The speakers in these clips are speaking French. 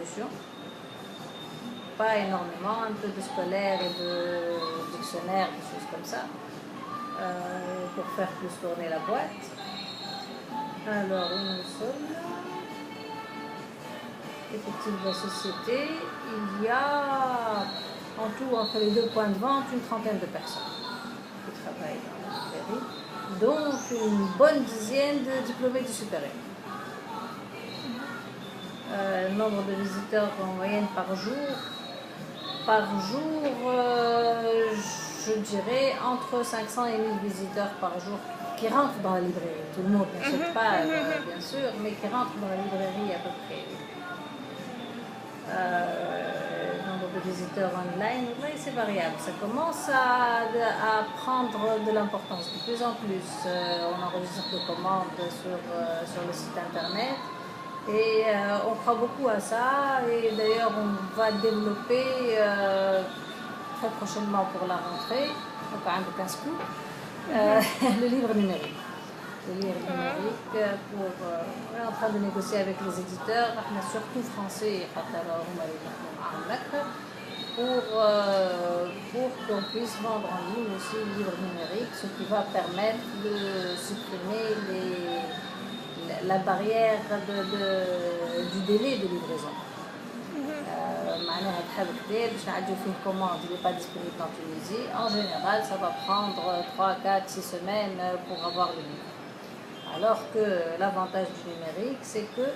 distribution. Pas énormément, un peu de scolaire et de dictionnaire, des choses comme ça, pour faire plus tourner la boîte. Alors, où nous sommes là. Effectif de la société, il y a en tout, entre les deux points de vente, une trentaine de personnes qui travaillent dans la librairie, dont une bonne dizaine de diplômés du supérieur. Le nombre de visiteurs en moyenne par jour, je dirais entre 500 et 1000 visiteurs par jour qui rentrent dans la librairie. Tout le monde n'achète pas, bien sûr, mais qui rentrent dans la librairie à peu près. Nombre de visiteurs online, oui, c'est variable. Ça commence à prendre de l'importance de plus en plus. On enregistre des commandes sur le site internet et on croit beaucoup à ça. Et d'ailleurs, on va développer très prochainement pour la rentrée, donc avec un scoop, le livre numérique. Le livre numérique on est en train de négocier avec les éditeurs, surtout français, pour qu'on puisse vendre en ligne aussi le livre numérique, ce qui va permettre de supprimer la barrière du délai de livraison. Une commande n'est pas disponible en Tunisie. En général, ça va prendre 3, 4, 6 semaines pour avoir le livre. Alors que l'avantage du numérique, c'est que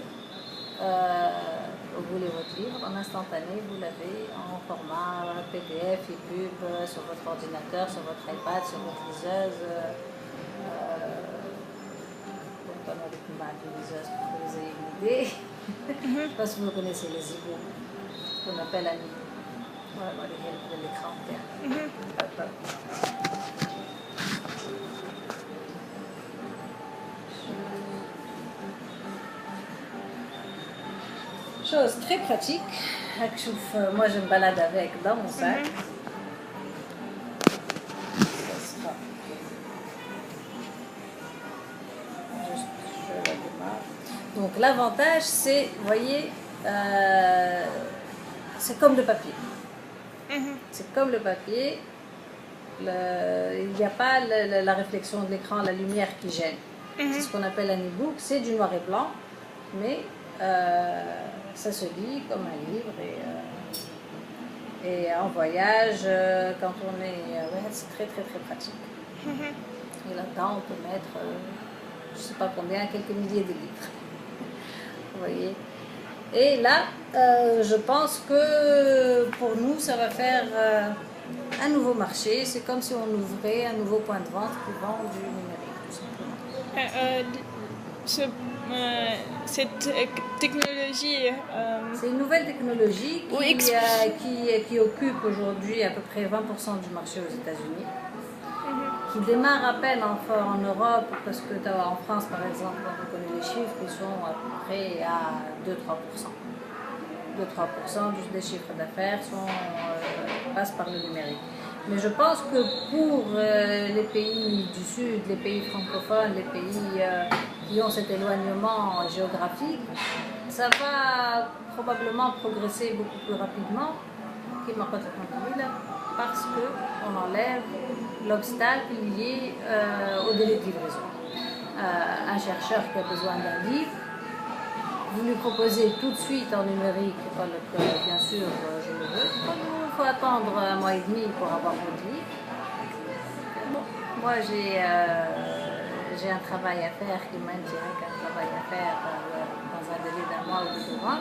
vous voulez votre livre, en instantané, vous l'avez en format PDF, EPUB, sur votre ordinateur, sur votre iPad, sur votre liseuse. On avec une marque de liseuse pour que vous ayez une idée. Je ne sais pas si vous connaissez les e-books, ce qu'on appelle un e-book. Voilà, de l'écran. Chose très pratique, moi je me balade avec dans mon sac. Donc l'avantage c'est, vous voyez, c'est comme le papier. C'est comme le papier, il n'y a pas la réflexion de l'écran, la lumière qui gêne. C'est ce qu'on appelle un e-book, c'est du noir et blanc, mais ça se lit comme un livre et en voyage, quand on est... c'est très très très pratique. Et là-dedans, on peut mettre, je ne sais pas combien, quelques milliers de livres. Vous voyez. Et là, je pense que pour nous, ça va faire un nouveau marché. C'est comme si on ouvrait un nouveau point de vente qui vend du numérique, tout simplement. Cette technologie... C'est une nouvelle technologie qui occupe aujourd'hui à peu près 20% du marché aux États-Unis, qui démarre à peine en Europe, parce que en France, par exemple, on connaît les chiffres, ils sont à peu près à 2-3%. 2-3% des chiffres d'affaires passent par le numérique. Mais je pense que pour les pays du Sud, les pays francophones, les pays qui ont cet éloignement géographique, ça va probablement progresser beaucoup plus rapidement parce qu'on enlève l'obstacle lié au délai de livraison. Un chercheur qui a besoin d'un livre, vous lui proposez tout de suite en numérique, bien sûr je le veux, il faut attendre 1 mois et demi pour avoir votre livre. Bon, moi j'ai un travail à faire qui m'intéresse, un travail à faire dans un délai d'1 mois ou de 2 mois,